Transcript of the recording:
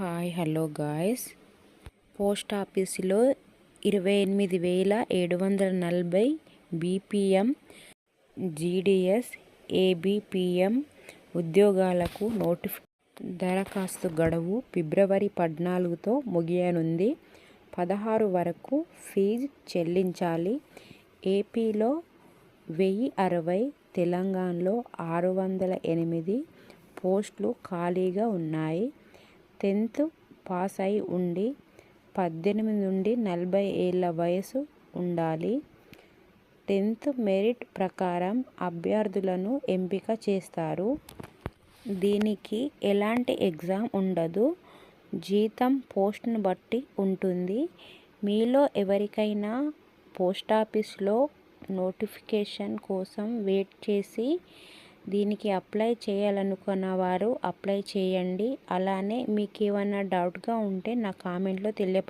Hello guys. Post ఆఫీసులో 28,740 BPM GDS ABPM ఉద్యోగాలకు దరఖాస్తు గడువు ఫిబ్రవరి 14తో ముగియనుంది. 16 వరకు ఫీజు చెల్లించాలి. ఏపీలో 1060, తెలంగాణలో 608 పోస్టులు ఖాళీగా ఉన్నాయి. 10th పాస్ అయి ఉండి 18 నుండి 40 ఏళ్ల వయసు ఉండాలి. 10th మెరిట్ ప్రకారం అభ్యర్థులను ఎంపిక చేస్తారు. దీనికి ఎలాంటి ఎగ్జామ్ ఉండదు. జీతం పోస్టును బట్టి ఉంటుంది. మీలో ఎవరికైనా పోస్టాఫీస్లో నోటిఫికేషన్ కోసం వెయిట్ చేసి దీనికి అప్లై చేయాలనుకున్న వారు అప్లై చేయండి. అలానే మీకు ఏమైనా డౌట్గా ఉంటే నా కామెంట్లో తెలియపరచండి.